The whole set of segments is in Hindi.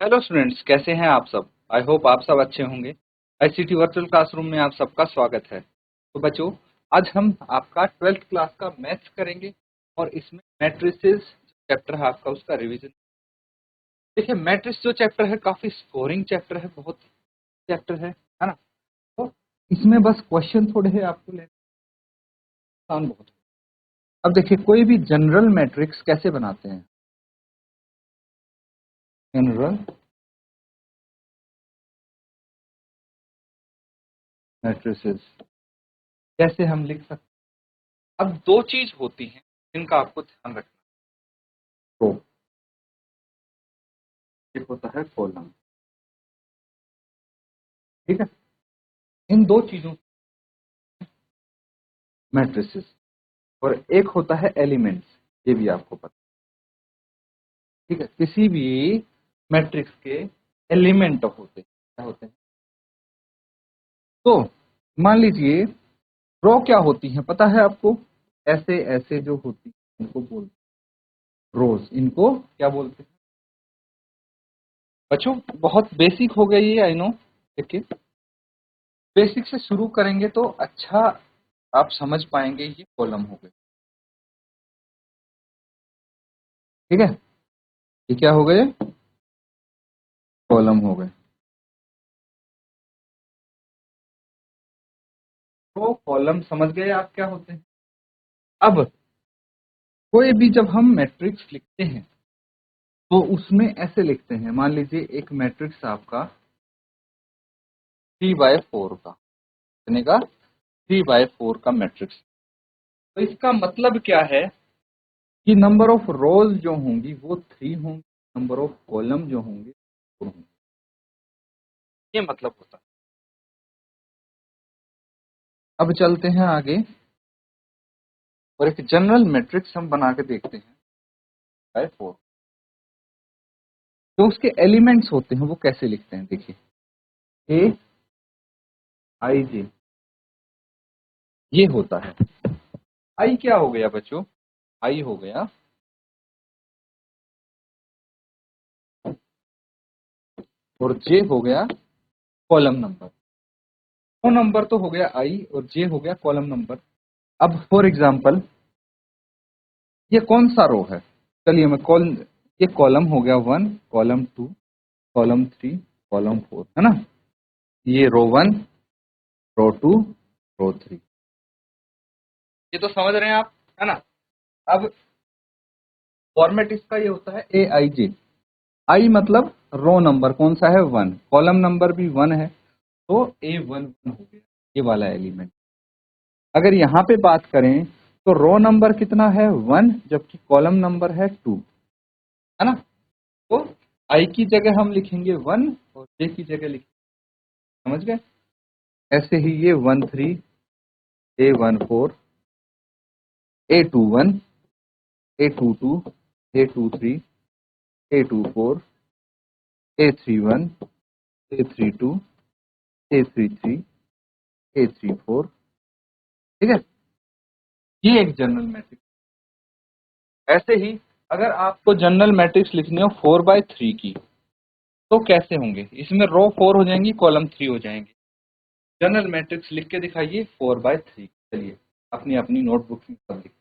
हेलो स्टूडेंट्स, कैसे हैं आप सब। आई होप आप सब अच्छे होंगे। आईसीटी वर्चुअल क्लासरूम में आप सबका स्वागत है। तो बच्चों, आज हम आपका 12th क्लास का मैथ्स करेंगे और इसमें मैट्रिसेस चैप्टर है आपका, उसका रिवीजन। देखिए, मैट्रिक्स जो चैप्टर है काफी स्कोरिंग चैप्टर है, बहुत चैप्टर है ना। तो इसमें बस क्वेश्चन थोड़े हैं, आपको लेना आसान बहुत है। अब देखिए, कोई भी जनरल मैट्रिक्स कैसे बनाते हैं। जनरल मैट्रिसेस कैसे हम लिख सकते हैं। अब दो चीज होती हैं जिनका आपको ध्यान रखना है। एक होता है कॉलम, ठीक है। इन दो चीजों मैट्रिसेस, और एक होता है एलिमेंट्स, ये भी आपको पता, ठीक है। किसी भी मैट्रिक्स के एलिमेंट होते हैं, क्या होते हैं। तो मान लीजिए रो क्या होती है, पता है आपको। ऐसे ऐसे जो होती है इनको बोलते हैं रोज। इनको क्या बोलते हैं बच्चों। बहुत बेसिक हो गई ये, आई नो, लेकिन बेसिक से शुरू करेंगे तो अच्छा आप समझ पाएंगे। ये कॉलम हो गए, ठीक है। ये क्या हो गए, कॉलम हो गए। तो कॉलम समझ गए आप क्या होते हैं। अब कोई भी जब हम मैट्रिक्स लिखते हैं तो उसमें ऐसे लिखते हैं। मान लीजिए एक मैट्रिक्स आपका 3/4 का, कितने का, 3/4 का मैट्रिक्स। तो इसका मतलब क्या है कि नंबर ऑफ रोज जो होंगी वो 3 होंगी, नंबर ऑफ कॉलम जो होंगे 4 होंगे। ये मतलब होता है। अब चलते हैं आगे और एक जनरल मैट्रिक्स हम बना के देखते हैं। 4 जो उसके एलिमेंट्स होते हैं वो कैसे लिखते हैं, देखिए। ए आई जे, ये होता है। आई क्या हो गया बच्चों, आई हो गया और जे हो गया कॉलम नंबर। रो नंबर तो हो गया आई और जे हो गया कॉलम नंबर। अब फॉर एग्जांपल ये कौन सा रो है, चलिए मैं कॉल, ये कॉलम हो गया 1, कॉलम 2, कॉलम 3, कॉलम 4, है ना। ये रो 1, रो 2, रो 3, ये तो समझ रहे हैं आप, है ना। अब फॉर्मेट इसका ये होता है ए आई जे। आई मतलब रो नंबर कौन सा है, 1, कॉलम नंबर भी 1 है, तो A11 हो गया ये वाला एलिमेंट। अगर यहाँ पे बात करें तो रो नंबर कितना है, 1, जबकि कॉलम नंबर है 2, है ना। तो आई की जगह हम लिखेंगे 1 और जे की जगह लिखेंगे, समझ गए। ऐसे ही ये 13, A14, A21, A22, A23, A24, A31, A32, A33, A34, ठीक है। ये एक जनरल मैट्रिक्स। ऐसे ही अगर आपको जनरल मैट्रिक्स लिखनी हो 4/3 की, तो कैसे होंगे, इसमें रो 4 हो जाएंगी, कॉलम 3 हो जाएंगे। जनरल मैट्रिक्स लिख के दिखाइए 4/3। चलिए अपनी अपनी नोटबुक में सब लिखिए।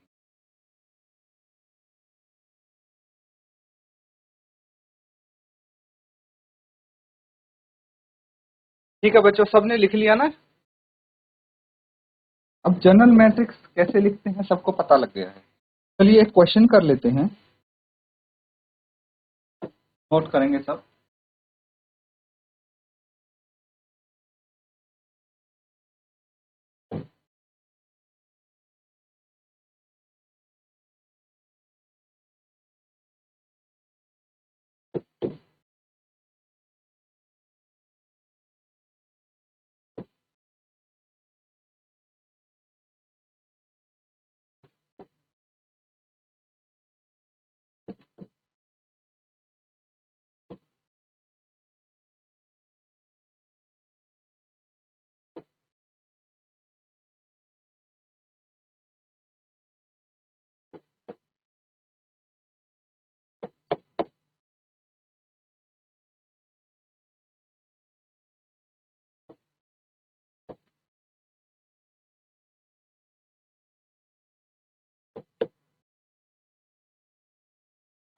ठीक है बच्चों, सबने लिख लिया ना। अब जनरल मैट्रिक्स कैसे लिखते हैं सबको पता लग गया है। चलिए एक क्वेश्चन कर लेते हैं, नोट करेंगे सब।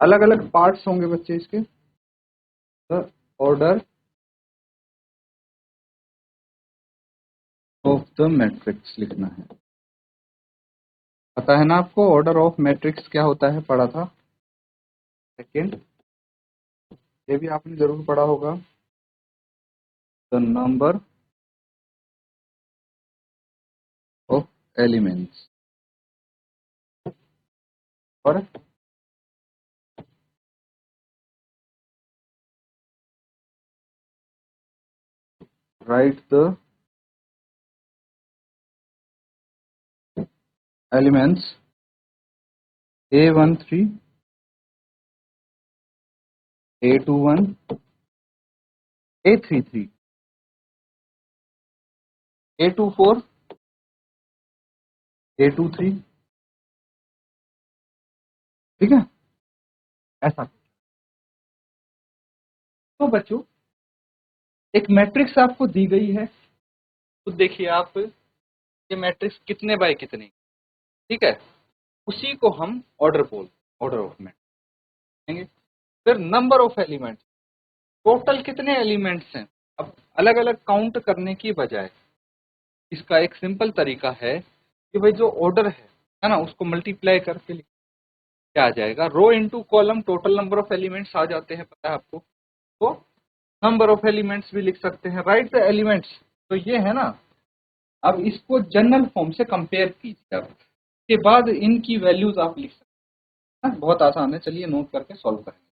अलग अलग पार्ट्स होंगे बच्चे इसके। The order of the matrix लिखना है। पता है ना आपको ऑर्डर ऑफ मैट्रिक्स क्या होता है, पढ़ा था सेकेंड, ये भी आपने जरूर पढ़ा होगा। द नंबर ऑफ एलिमेंट्स और write the elements A13, A21, A33, A24, A23, ठीक है ऐसा। तो बच्चों एक मैट्रिक्स आपको दी गई है, तो देखिए आप ये मैट्रिक्स कितने बाय कितने, ठीक है, उसी को हम ऑर्डर ऑर्डर ऑफ मैट्रिक्स। फिर नंबर ऑफ एलिमेंट्स, टोटल कितने एलिमेंट्स हैं। अब अलग अलग काउंट करने की बजाय इसका एक सिंपल तरीका है कि भाई जो ऑर्डर है ना, उसको मल्टीप्लाई करके क्या आ जाएगा, row into column total number of elements आ जाते हैं, पता है आपको। तो नंबर ऑफ एलिमेंट्स भी लिख सकते हैं, राइट द एलिमेंट्स, तो ये है ना। अब इसको जनरल फॉर्म से कंपेयर कीजिए, अब के बाद इनकी वैल्यूज आप लिख सकते हैं, बहुत आसान है, चलिए नोट करके सॉल्व करेंगे।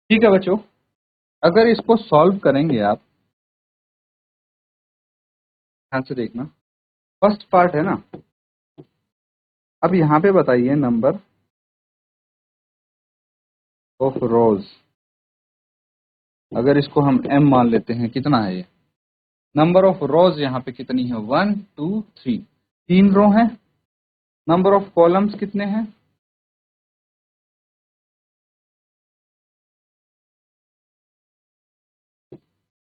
ठीक है बच्चों, अगर इसको सॉल्व करेंगे आप ध्यान से देखना, फर्स्ट पार्ट है ना। अब यहाँ पे बताइए नंबर ऑफ रोज, अगर इसको हम m मान लेते हैं, कितना है ये नंबर ऑफ रोज, यहाँ पे कितनी है 1 2 3, 3 रो हैं। नंबर ऑफ कॉलम्स कितने हैं,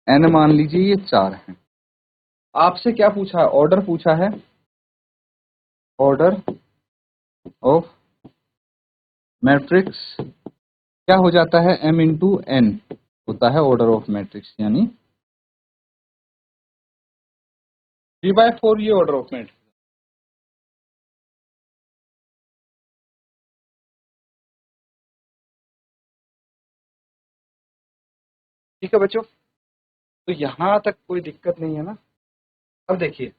n मान लीजिए ये 4 हैं। आपसे क्या पूछा है, ऑर्डर पूछा है, ऑर्डर ऑफ मैट्रिक्स क्या हो जाता है, m इंटू n होता है ऑर्डर ऑफ मैट्रिक्स, यानी 3/4 ये ऑर्डर ऑफ मैट्रिक्स। ठीक है बच्चों, तो यहां तक कोई दिक्कत नहीं है ना। अब देखिए,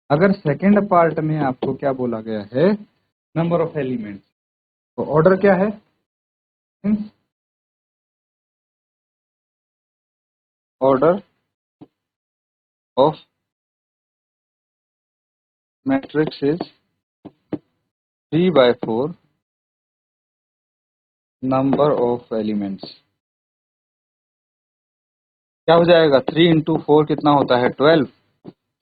अगर सेकंड पार्ट में आपको क्या बोला गया है, नंबर ऑफ एलिमेंट्स, तो ऑर्डर क्या है, order of matrix is 3/4 number of elements. क्या हो जाएगा, 3 इंटू 4 कितना होता है 12,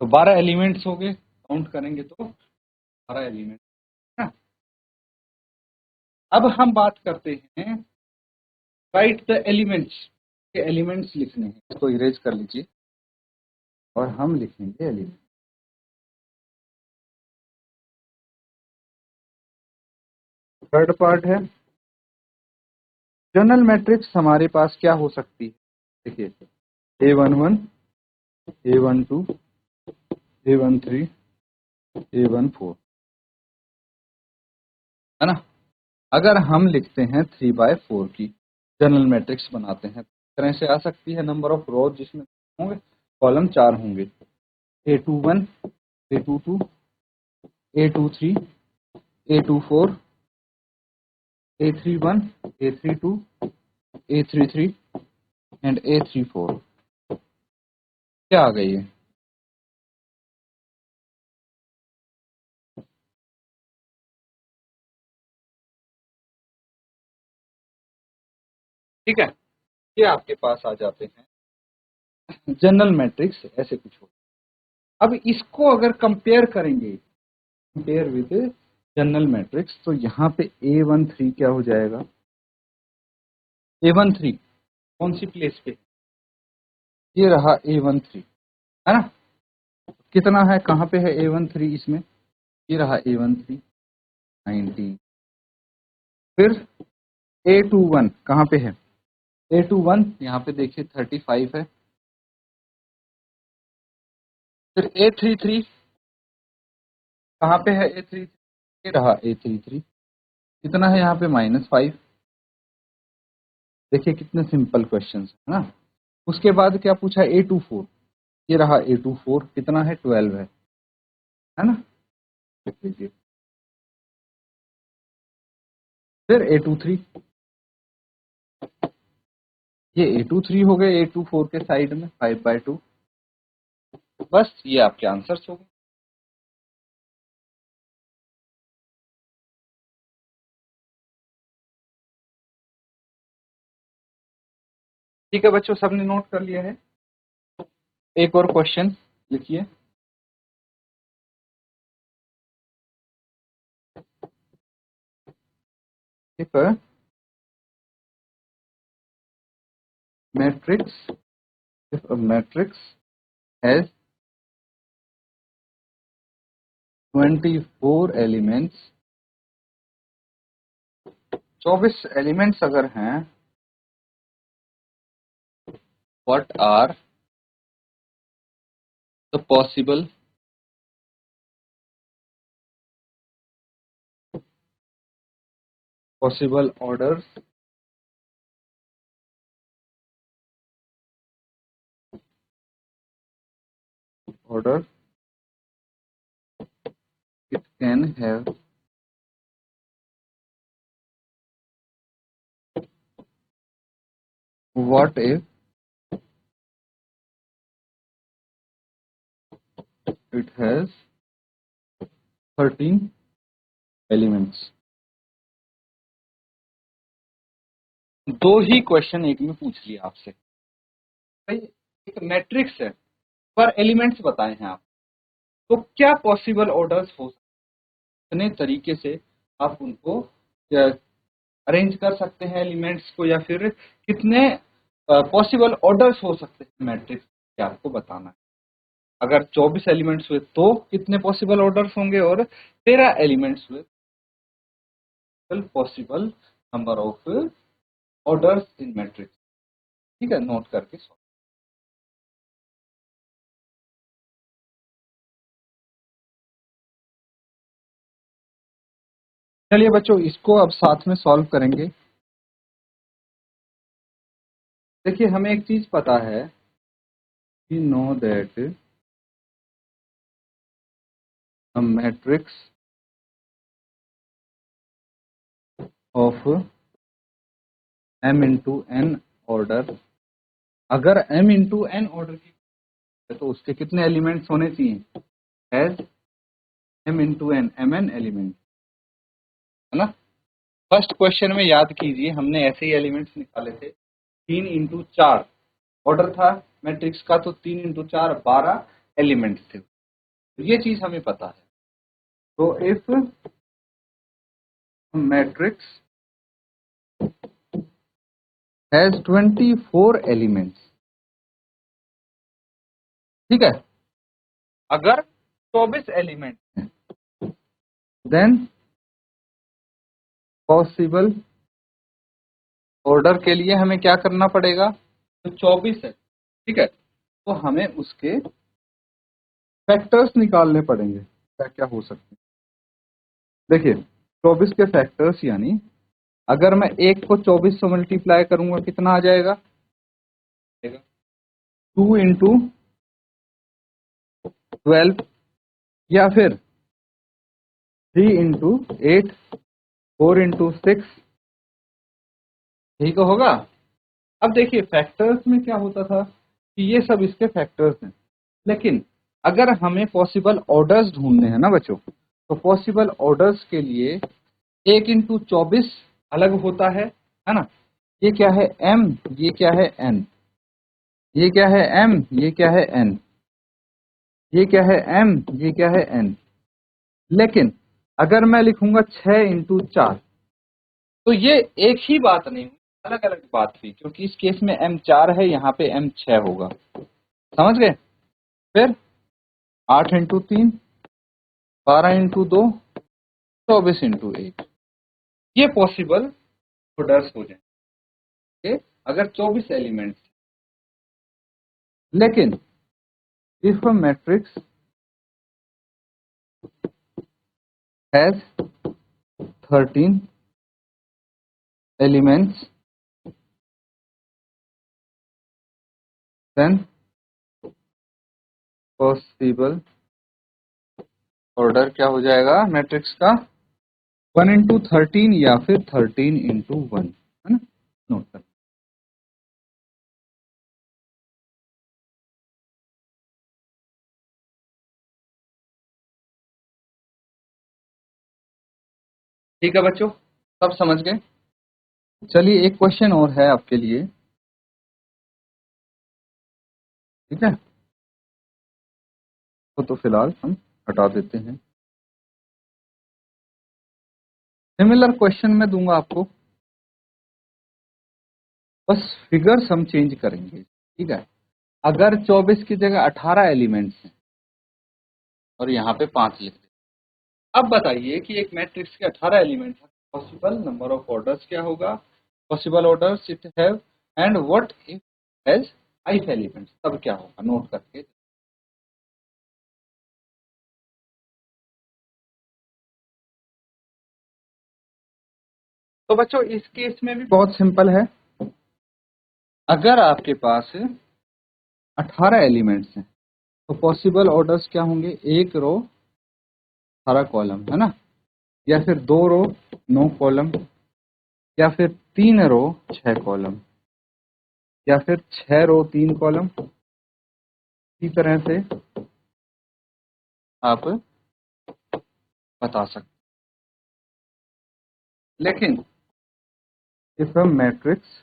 तो 12 एलिमेंट्स हो गए, काउंट करेंगे तो 12 एलिमेंट। अब हम बात करते हैं राइट द एलिमेंट्स, के एलिमेंट्स लिखने हैं, इसको इरेज कर लीजिए और हम लिखेंगे एलिमेंट। थर्ड पार्ट है जनरल मैट्रिक्स, हमारे पास क्या हो सकती है, देखिए A11, A12, A13, A14, है ना। अगर हम लिखते हैं 3/4 की जनरल मैट्रिक्स बनाते हैं, इस तरह से आ सकती है, नंबर ऑफ रोज जिसमें होंगे, कॉलम 4 होंगे, A21, A22, A23, A24, A31, A32, A33 and A34। क्या आ गई है, ठीक है, ये आपके पास आ जाते हैं जनरल मैट्रिक्स, ऐसे कुछ हो। अब इसको अगर कंपेयर करेंगे, कंपेयर विद जनरल मैट्रिक्स, तो यहाँ पे A13 क्या हो जाएगा, A13 कौन सी प्लेस पे, ये रहा A13, है ना। कितना है, कहाँ पे है A13 इसमें, ये रहा A13 90, फिर A21 कहाँ पे है, A21 यहाँ पे देखिए 35 है, फिर A33 कहाँ पे है, A33 ये रहा A33, कितना है यहाँ पे -5। देखिए कितने सिंपल क्वेश्चन है ना। उसके बाद क्या पूछा, A24, ये रहा A24, कितना है 12 है ना। लिख लीजिए। फिर A23, ये A23 हो गए A24 के साइड में 5/2, बस ये आपके आंसर्स हो गए। ठीक है बच्चों, सबने नोट कर लिया है। एक और क्वेश्चन लिखिए। If a matrix if a matrix has 24 elements, 24 elements अगर हैं, what are the possible orders it can have? What if it has 13 elements? दो ही क्वेश्चन एक में पूछ लिया आपसे। भाई एक मैट्रिक्स है पर एलिमेंट्स बताए हैं आप, तो क्या पॉसिबल ऑर्डर्स हो सकते हैं, कितने तरीके से आप उनको अरेंज कर सकते हैं एलिमेंट्स को, या फिर कितने पॉसिबल ऑर्डर्स हो सकते हैं मैट्रिक्स के, आपको बताना है। अगर 24 एलिमेंट्स हुए तो कितने पॉसिबल ऑर्डर्स होंगे, और 13 एलिमेंट्स हुए possible number of orders in matrix. ठीक है, नोट करके सॉल्व। चलिए बच्चों, इसको अब साथ में सॉल्व करेंगे। देखिए हमें एक चीज पता है, we know that a matrix of m into n order, अगर m इंटू n ऑर्डर की है तो उसके कितने एलिमेंट्स होने चाहिए, as m into n, mn element, है ना। फर्स्ट क्वेश्चन में याद कीजिए हमने ऐसे ही एलिमेंट्स निकाले थे, 3 इंटू 4 ऑर्डर था मैट्रिक्स का, तो 3 इंटू 4 12 एलिमेंट्स थे, तो ये चीज हमें पता है। तो इफ मैट्रिक्स हैज 24 एलिमेंट्स, ठीक है, अगर 24 एलिमेंट हैं, देन पॉसिबल ऑर्डर के लिए हमें क्या करना पड़ेगा, तो 24 है, ठीक है, तो हमें उसके फैक्टर्स निकालने पड़ेंगे, क्या क्या हो सकते हैं। देखिए 24 के फैक्टर्स, यानी अगर मैं एक को 24 से मल्टीप्लाई करूंगा कितना आ जाएगा, 2 इंटू 12, या फिर 3 इंटू 8, 4 इंटू 6, यही तो होगा। अब देखिए फैक्टर्स में क्या होता था कि ये सब इसके फैक्टर्स हैं, लेकिन अगर हमें पॉसिबल ऑर्डर्स ढूंढने हैं ना बच्चों, तो पॉसिबल ऑर्डर्स के लिए 1 इंटू 24 अलग होता है ना। ये क्या है m, ये क्या है n, ये क्या है m, ये क्या है n, ये क्या है m, ये क्या है n। लेकिन अगर मैं लिखूंगा 6 इंटू 4, तो ये एक ही बात नहीं, अलग अलग बात हुई, क्योंकि इस केस में m 4 है, यहाँ पे m 6 होगा, समझ गए। फिर 8 इंटू 3, 12 इंटू 2, 24 इंटू 1। ये पॉसिबल ऑर्डर्स हो जाएंगे अगर 24 एलिमेंट्स। लेकिन if a matrix has 13 elements then possible order क्या हो जाएगा मैट्रिक्स का? 1 इंटू 13 या फिर 13 इंटू 1, है ना? नोट कर। ठीक है बच्चों, सब समझ गए? चलिए एक क्वेश्चन और है आपके लिए, ठीक है? तो फिलहाल हम हटा देते हैं। सिमिलर क्वेश्चन मैं दूंगा आपको, बस फिगर्स हम चेंज करेंगे, ठीक है? अगर 24 की जगह 18 एलिमेंट्स हैं और यहाँ पे 5 लिख दें, अब बताइए कि एक मैट्रिक्स के 18 एलिमेंट्स हैं, पॉसिबल नंबर ऑफ ऑर्डर्स क्या होगा? Possible orders it have, and what if has 5 elements, तब क्या होगा? नोट करके। तो बच्चों इस केस में भी बहुत सिंपल है। अगर आपके पास 18 एलिमेंट्स हैं तो पॉसिबल ऑर्डर्स क्या होंगे? 1 रो 18 कॉलम, है ना? या फिर 2 रो 9 कॉलम, या फिर 3 रो 6 कॉलम, या फिर 6 रो 3 कॉलम। इसी तरह से आप बता सकते। लेकिन if a matrix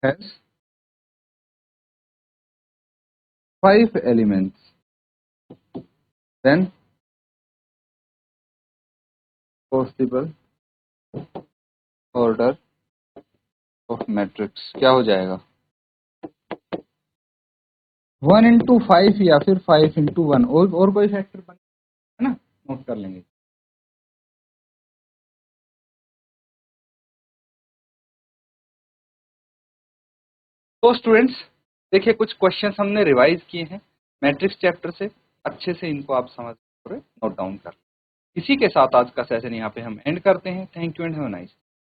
has 5 elements then possible order of matrix क्या हो जाएगा? 1 इंटू 5 या फिर 5 इंटू 1, और कोई फैक्टर बन, है ना? नोट कर लेंगे। तो स्टूडेंट्स देखिए, कुछ क्वेश्चंस हमने रिवाइज किए हैं मैट्रिक्स चैप्टर से, अच्छे से इनको आप समझ नोट डाउन कर। इसी के साथ आज का सेशन यहाँ पे हम एंड करते हैं। Thank you and have a nice.